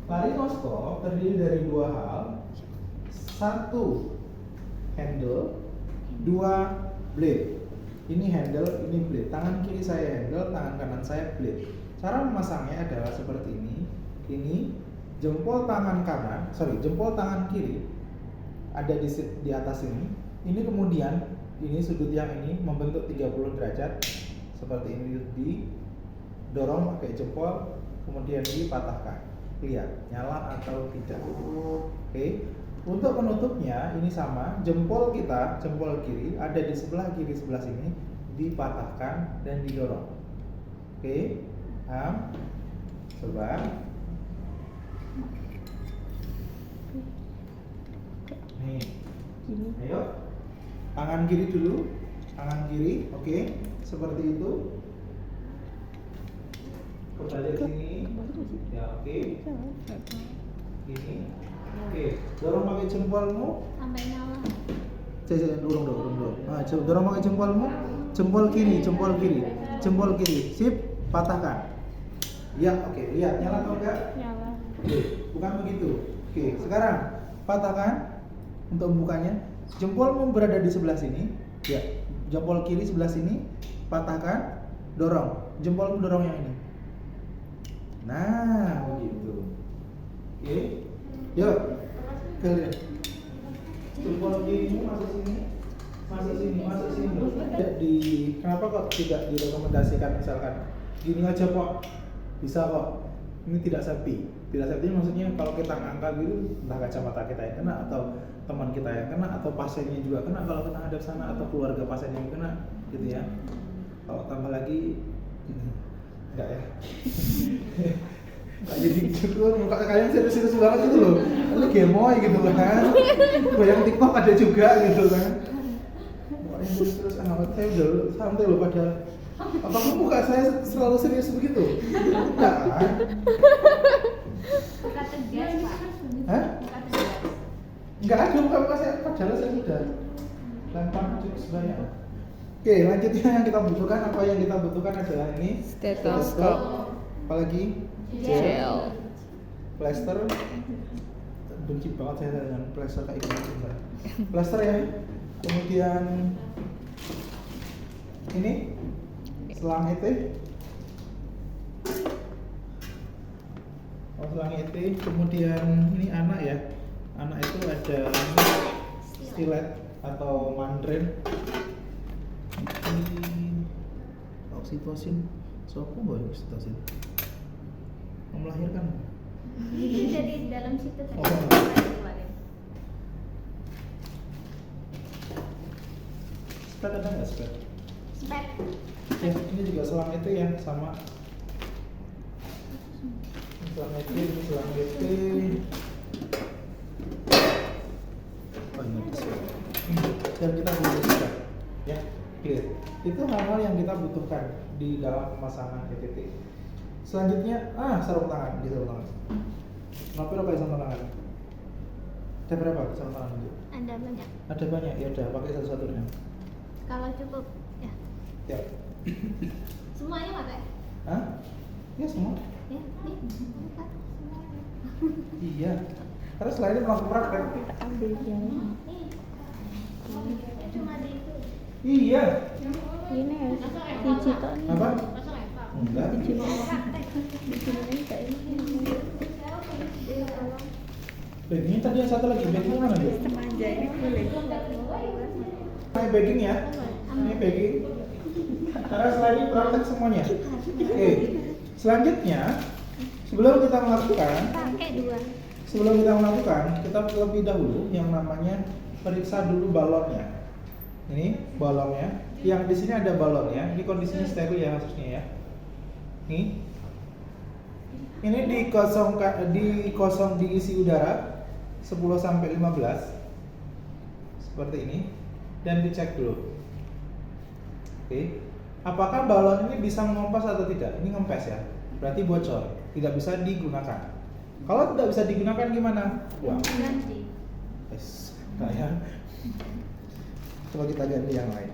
Laryngoskop terdiri dari dua hal. Satu, handle. Dua, blade. Ini handle, ini blade. Tangan kiri saya handle, tangan kanan saya blade. Cara memasangnya adalah seperti ini. Ini jempol tangan jempol tangan kiri ada di atas ini. Ini kemudian ini sudut yang ini membentuk 30 derajat seperti ini, didorong pakai jempol, kemudian dipatahkan. Lihat nyala atau tidak. Oke. Untuk penutupnya ini sama, jempol kiri ada di sebelah kiri sebelah sini, dipatahkan dan didorong. Oke, paham? Coba. Nih, ayo, tangan kiri dulu, tangan kiri, oke, seperti itu. Kembali ke sini, ya oke. Ini. Oke, dorong pakai jempolmu sampai nyala. Dorong. Nah, dorong pakai jempolmu, jempol kiri. Sip, patahkan. Ya, oke. Lihat nyala atau enggak? Nyala. Oke, bukan begitu. Oke, sekarang patahkan untuk membukanya. Jempolmu berada di sebelah sini. Ya, jempol kiri sebelah sini, patahkan, dorong. Jempolmu dorong yang ini. Nah, begitu. Oke. Yuk, kalian. Jempol kirimu masuk sini. Kenapa kok tidak direkomendasikan misalkan gini aja kok? Bisa kok. Ini tidak safety. Tidak safety maksudnya kalau kita ngangkat gitu, entah kacamata kita yang kena atau teman kita yang kena atau pasiennya juga kena, kalau kena hadap sana atau keluarga pasien yang kena, gitu ya. Kalau tambah lagi, enggak ya. Jadi gitu, muka kalian serius-serius banget gitu loh. Ini gemoy gitu kan. Goyang TikTok ada juga gitu kan. Mukanya terus amat saya udah santai loh padahal. Apakah muka saya selalu serius begitu? Enggak kan? Muka tegas, Pak. Hah? Muka tegas. Enggak ada muka saya, padahal saya sudah lempar cukup sebanyak. Oke, lanjutnya yang kita butuhkan, apa yang kita butuhkan adalah ini Stetoskop. Apalagi Gel. plester. Benci banget saya dengan plester kayak gini. Plester ya. Kemudian ini selang ET. Selang ET. Kemudian ini anak ya. Anak itu ada stilet atau mandren. Ini oksitosin. Sopo nggak oksitosin? Melahirkan. Ini dari dalam situ tadi. Oh. Keluarin. Spet ada nggak spet? Spek. Ya, ini juga selang itu yang sama. Selang itu, ini selang itu. Oh ini spet. Dan kita butuh spet. Ya, clear. Itu hal-hal yang kita butuhkan di dalam pemasangan ETT. Selanjutnya, sarung tangan, gitu sarung tangan. Kenapa lo pakai sarung tangan? Ada berapa sarung tangan itu? Ada banyak. Ada banyak, ya udah pakai satu-satunya. Kalau cukup, ya. Ya. Semuanya pakai. Hah? Ya semua. Ya, nih. Empat. Semuanya. Iya. Karena selain itu melakukan praktek. Ambil gel. Nih. Cuma di itu. Iya. Ini ya. Digital. Apa? Masuk Eva. Enggak. Digital. Praktek. Digital kayak ini. Baggingnya tadi yang satu lagi, bagging mana dia? Semanja ini boleh. Ini bagging ya. Ini bagging. Karena selain ini praktek semuanya. Oke. Selanjutnya, sebelum kita melakukan, Pakai dua. kita terlebih dahulu yang namanya periksa dulu balonnya. Ini balonnya. Yang di sini ada balonnya. Ini kondisinya steril ya harusnya ya. Nih. Ini diisi udara 10 sampai 15 seperti ini dan dicek dulu. Oke. Apakah balon ini bisa mengempes atau tidak? Ini ngempes ya. Berarti bocor, tidak bisa digunakan. Kalau tidak bisa digunakan gimana? Buang. Ganti. Yes. Kayak coba kita ganti yang lain.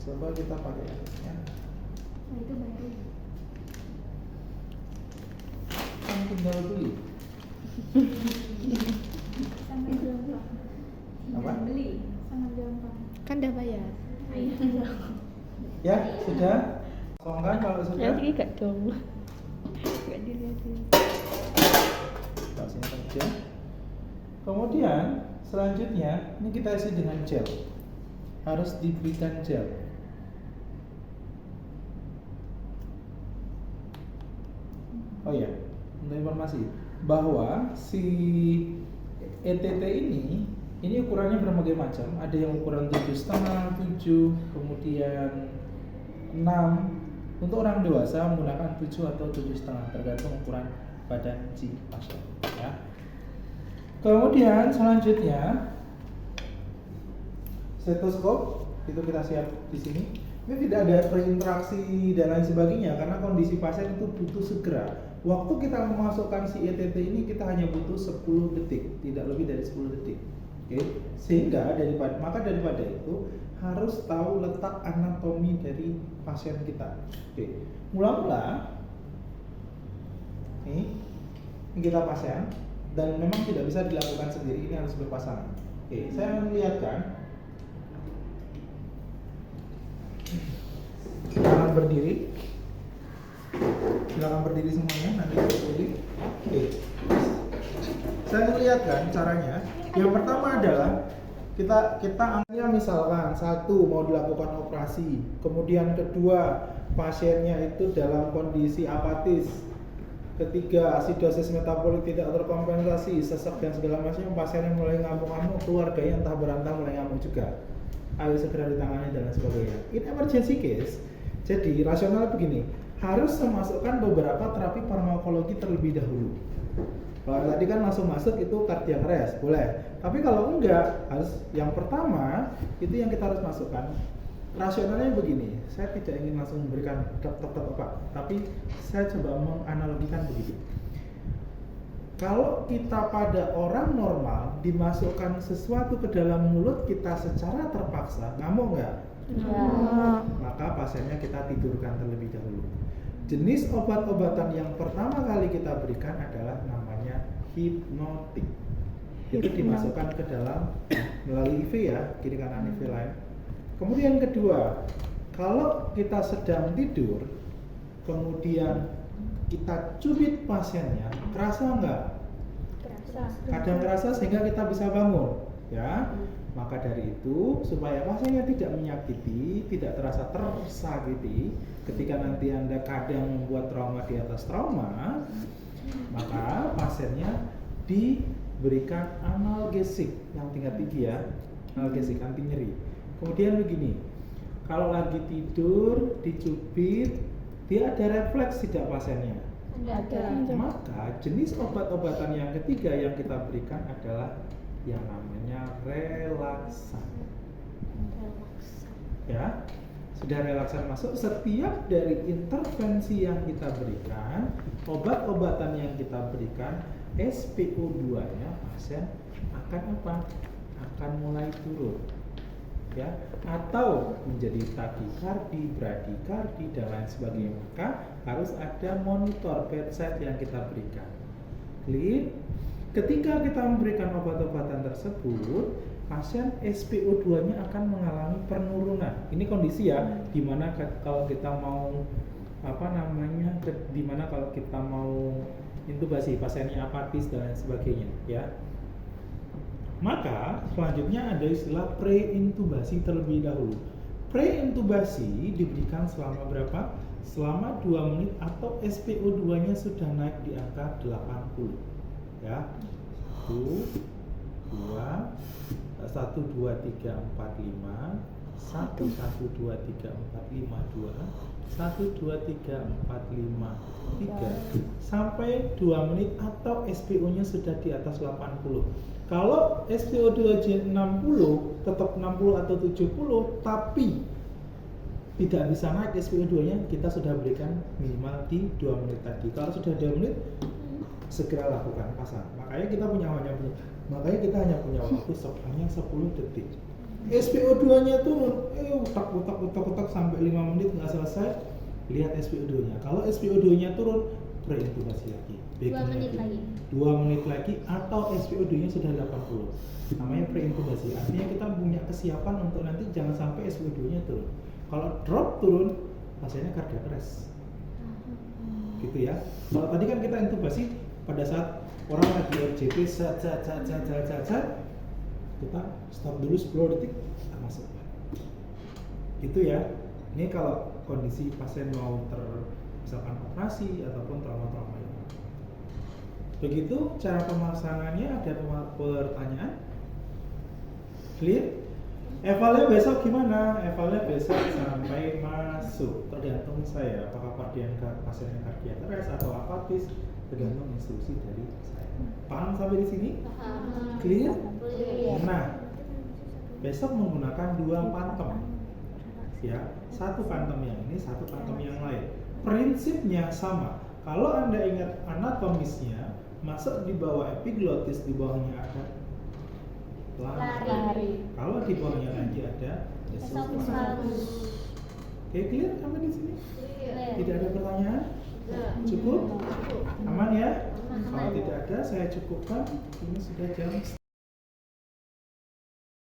Coba kita pakai ya. Nah, itu baru. Kan tinggal beli. Sangat gampang. Apa? Beli. Sangat gampang. Kan udah bayar. Ya, sudah? Kosongkan kalau sudah. Nanti gak dong. Gak dilihatin. Taruh sini saja. Kemudian selanjutnya ini kita isi dengan gel. Harus diberikan gel. Oh ya, untuk informasi bahwa si ETT ini ukurannya berbagai macam. Ada yang ukuran 7,5, 7, kemudian 6. Untuk orang dewasa menggunakan 7 atau 7,5 tergantung ukuran badan si pasien. Ya. Kemudian selanjutnya stetoskop itu kita siap di sini. Ini tidak ada berinteraksi dan lain sebagainya karena kondisi pasien itu butuh segera. Waktu kita memasukkan si ETT ini kita hanya butuh 10 detik, tidak lebih dari 10 detik. Oke, sehingga daripada itu harus tahu letak anatomi dari pasien kita. Oke, mula-mula ini kita pasien dan memang tidak bisa dilakukan sendiri, ini harus berpasangan. Oke, saya akan lihatkan. Silakan berdiri. Silakan berdiri semuanya, nanti berdiri. Oke. Saya akan lihatkan caranya. Yang pertama adalah kita angkanya misalkan 1 mau dilakukan operasi, kemudian kedua pasiennya itu dalam kondisi apatis, ketiga asidosis metabolik tidak terkompensasi, sesak dan segala macam, pasiennya mulai ngamuk-ngamuk, keluarganya entah berantah mulai ngamuk juga. Ayo segera ditangani dan lain sebagainya. In emergency case, jadi rasional begini, harus memasukkan beberapa terapi farmakologi terlebih dahulu. Kalau tadi kan langsung masuk itu cardiac arrest, boleh. Tapi kalau enggak, harus yang pertama itu yang kita harus masukkan. Rasionalnya begini, saya tidak ingin langsung memberikan apa, tapi saya coba menganalogikan begini. Kalau kita pada orang normal dimasukkan sesuatu ke dalam mulut kita secara terpaksa, ngamuk nggak? Ya. Maka pasiennya kita tidurkan terlebih dahulu. Jenis obat-obatan yang pertama kali kita berikan adalah namanya hipnotik. Itu dimasukkan ke dalam melalui IV ya, kiri kanan IV lain. Kemudian kedua, kalau kita sedang tidur, kemudian kita cubit pasiennya, kerasa nggak? Kerasa. Kadang kerasa sehingga kita bisa bangun, ya. Maka dari itu supaya pasiennya tidak menyakiti, tidak terasa tersakiti, ketika nanti Anda kadang membuat trauma di atas trauma, maka pasiennya diberikan analgesik yang tingkat tinggi ya, analgesik anti nyeri. Kemudian begini, kalau lagi tidur dicubit, dia ada refleks tidak pasiennya? Ada. Maka jenis obat-obatan yang ketiga yang kita berikan adalah yang namanya relaksan. Ya, sudah relaksan masuk, setiap dari intervensi yang kita berikan, obat-obatan yang kita berikan, SpO2-nya pasien akan apa? Akan mulai turun. Ya, atau menjadi takikardi, bradikardi dan lain sebagainya. Maka harus ada monitor bedside yang kita berikan. Clear? Ketika kita memberikan obat-obatan tersebut, pasien SpO2-nya akan mengalami penurunan. Ini kondisi ya, dimana kalau kita mau dimana kalau kita mau intubasi pasiennya apatis dan lain sebagainya, ya. Maka selanjutnya ada istilah pre-intubasi terlebih dahulu. Pre-intubasi diberikan selama berapa? Selama 2 menit atau SpO2-nya sudah naik di angka 80. Ya. 1 2 3 4 5 1 1 2 3 4 5 2 1 2 3 4 5 3 sampai 2 menit atau SpO-nya sudah di atas 80. Kalau SpO2 60 tetap 60 atau 70 tapi tidak bisa naik SpO2-nya, kita sudah berikan minimal di 2 menit tadi. Kalau sudah 2 menit segera lakukan pasang. Makanya kita hanya punya waktu hanya 10 detik. SpO2-nya turun, utak sampai 5 menit nggak selesai, lihat SpO2-nya. Kalau SpO2-nya turun, pre-intubasi lagi. 2 menit lagi. 2 menit lagi atau SpO2-nya sudah 80. Namanya pre-intubasi. Artinya kita punya kesiapan untuk nanti jangan sampai SpO2-nya turun. Kalau drop turun, pasiennya cardiac arrest. Gitu ya. Kalau tadi kan kita intubasi pada saat orang lagi RJP zat, kita stop dulu 10 detik, kita masuk. Itu ya. Ini kalau kondisi pasien mau misalkan operasi ataupun trauma-trauma ini. Begitu cara pemasangannya. Ada pertanyaan? Clear? Evalnya besok gimana? Evalnya besok sampai masuk. Tergantung saya apakah pasiennya cardiac arrest atau apatis, tergantung instruksi dari saya. Paham sampai di sini? Paham. Clear? Clear. Nah, besok menggunakan 2 pantem. Ya, 1 pantem yang ini, 1 pantem yang lain. Prinsipnya sama. Kalau Anda ingat anatomisnya, masuk di bawah epiglotis, di bawahnya ada Lari. Kalau di bawahnya lagi ada Esophagus. Oke, clear sampai di sini? Clear. Tidak ada pertanyaan? Enggak. Cukup? Aman ya? Aman. Kalau tidak ada, saya cukupkan. Ini sudah jam